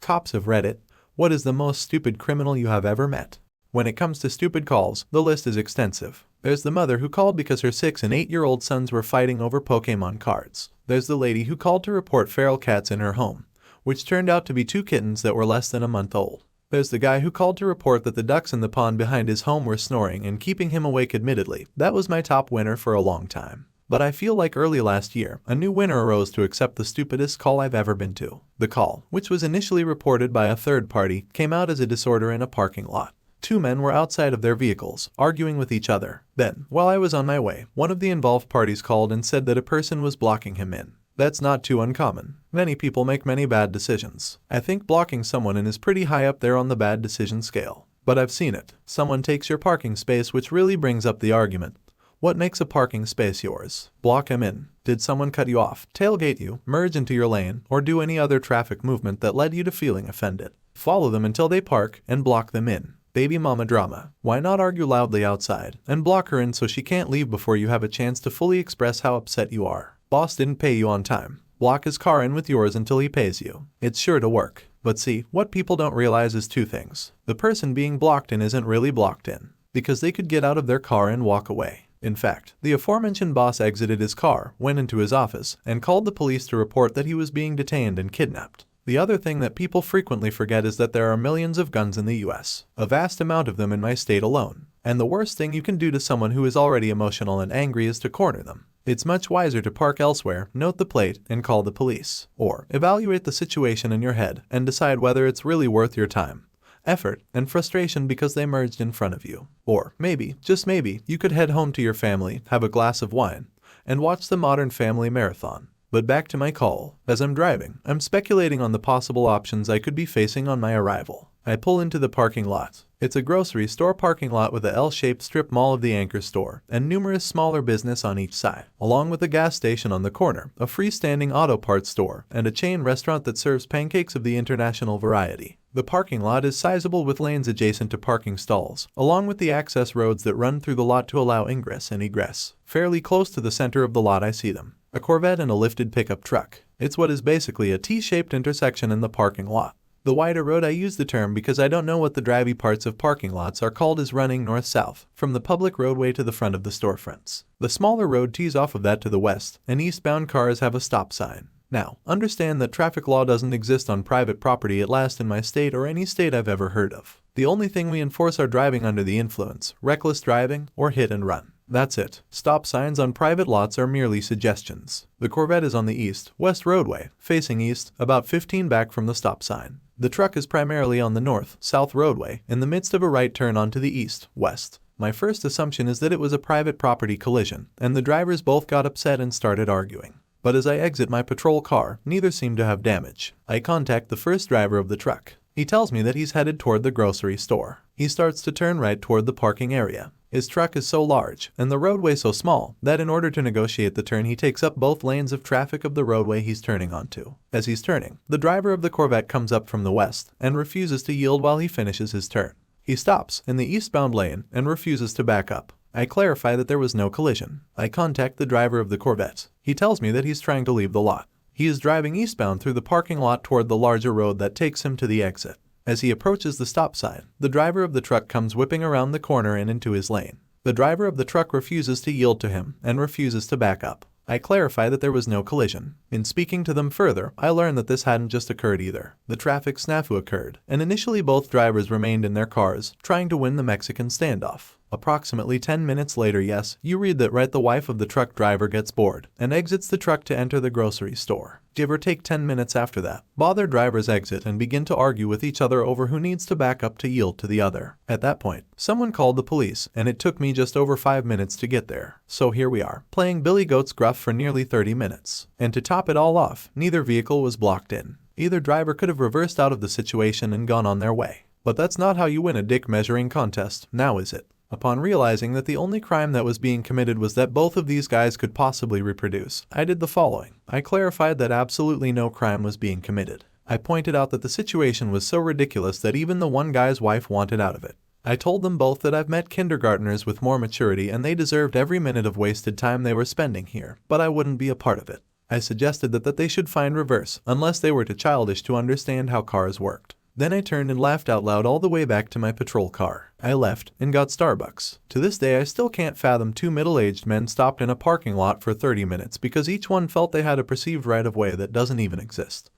Cops have read it. What is the most stupid criminal you have ever met? When it comes to stupid calls, the list is extensive. There's the mother who called because her 6- and 8-year-old sons were fighting over Pokemon cards. There's the lady who called to report feral cats in her home, which turned out to be 2 kittens that were less than a month old. There's the guy who called to report that the ducks in the pond behind his home were snoring and keeping him awake. Admittedly, that was my top winner for a long time. But I feel like early last year, a new winner arose to accept the stupidest call I've ever been to. The call, which was initially reported by a third party, came out as a disorder in a parking lot. 2 men were outside of their vehicles, arguing with each other. Then, while I was on my way, one of the involved parties called and said that a person was blocking him in. That's not too uncommon. Many people make many bad decisions. I think blocking someone in is pretty high up there on the bad decision scale. But I've seen it. Someone takes your parking space, which really brings up the argument. What makes a parking space yours? Block him in. Did someone cut you off, tailgate you, merge into your lane, or do any other traffic movement that led you to feeling offended? Follow them until they park and block them in. Baby mama drama. Why not argue loudly outside and block her in so she can't leave before you have a chance to fully express how upset you are? Boss didn't pay you on time. Block his car in with yours until he pays you. It's sure to work. But see, what people don't realize is 2 things. The person being blocked in isn't really blocked in, because they could get out of their car and walk away. In fact, the aforementioned boss exited his car, went into his office, and called the police to report that he was being detained and kidnapped. The other thing that people frequently forget is that there are millions of guns in the US, a vast amount of them in my state alone. And the worst thing you can do to someone who is already emotional and angry is to corner them. It's much wiser to park elsewhere, note the plate, and call the police. Or evaluate the situation in your head and decide whether it's really worth your time, effort, and frustration because they merged in front of you. Or maybe, just maybe, you could head home to your family, have a glass of wine, and watch the Modern Family marathon. But back to my call. As I'm driving, I'm speculating on the possible options I could be facing on my arrival. I pull into the parking lot. It's a grocery store parking lot with a L-shaped strip mall of the anchor store and numerous smaller business on each side, along with a gas station on the corner, a freestanding auto parts store, and a chain restaurant that serves pancakes of the international variety. The parking lot is sizable with lanes adjacent to parking stalls, along with the access roads that run through the lot to allow ingress and egress. Fairly close to the center of the lot I see them. A Corvette and a lifted pickup truck. It's what is basically a T-shaped intersection in the parking lot. The wider road, I use the term because I don't know what the drivey parts of parking lots are called, is running north-south, from the public roadway to the front of the storefronts. The smaller road tees off of that to the west, and eastbound cars have a stop sign. Now, understand that traffic law doesn't exist on private property at last in my state or any state I've ever heard of. The only thing we enforce are driving under the influence, reckless driving, or hit and run. That's it. Stop signs on private lots are merely suggestions. The Corvette is on the east-west roadway, facing east, about 15 back from the stop sign. The truck is primarily on the north-south roadway, in the midst of a right turn onto the east-west. My first assumption is that it was a private property collision, and the drivers both got upset and started arguing. But as I exit my patrol car, neither seem to have damage. I contact the first driver of the truck. He tells me that he's headed toward the grocery store. He starts to turn right toward the parking area. His truck is so large, and the roadway so small, that in order to negotiate the turn he takes up both lanes of traffic of the roadway he's turning onto. As he's turning, the driver of the Corvette comes up from the west, and refuses to yield while he finishes his turn. He stops in the eastbound lane, and refuses to back up. I clarify that there was no collision. I contact the driver of the Corvette. He tells me that he's trying to leave the lot. He is driving eastbound through the parking lot toward the larger road that takes him to the exit. As he approaches the stop sign, the driver of the truck comes whipping around the corner and into his lane. The driver of the truck refuses to yield to him and refuses to back up. I clarify that there was no collision. In speaking to them further, I learn that this hadn't just occurred either. The traffic snafu occurred, and initially both drivers remained in their cars, trying to win the Mexican standoff. Approximately 10 minutes later, yes, you read that right, the wife of the truck driver gets bored and exits the truck to enter the grocery store. Give or take 10 minutes after that, bothered drivers exit and begin to argue with each other over who needs to back up to yield to the other. At that point, someone called the police, and it took me just over 5 minutes to get there. So here we are, playing Billy Goat's Gruff for nearly 30 minutes. And to top it all off, neither vehicle was blocked in. Either driver could have reversed out of the situation and gone on their way. But that's not how you win a dick measuring contest, now is it? Upon realizing that the only crime that was being committed was that both of these guys could possibly reproduce, I did the following. I clarified that absolutely no crime was being committed. I pointed out that the situation was so ridiculous that even the one guy's wife wanted out of it. I told them both that I've met kindergartners with more maturity and they deserved every minute of wasted time they were spending here, but I wouldn't be a part of it. I suggested that they should find reverse, unless they were too childish to understand how cars worked. Then I turned and laughed out loud all the way back to my patrol car. I left and got Starbucks. To this day I still can't fathom two middle-aged men stopped in a parking lot for 30 minutes because each one felt they had a perceived right-of-way that doesn't even exist.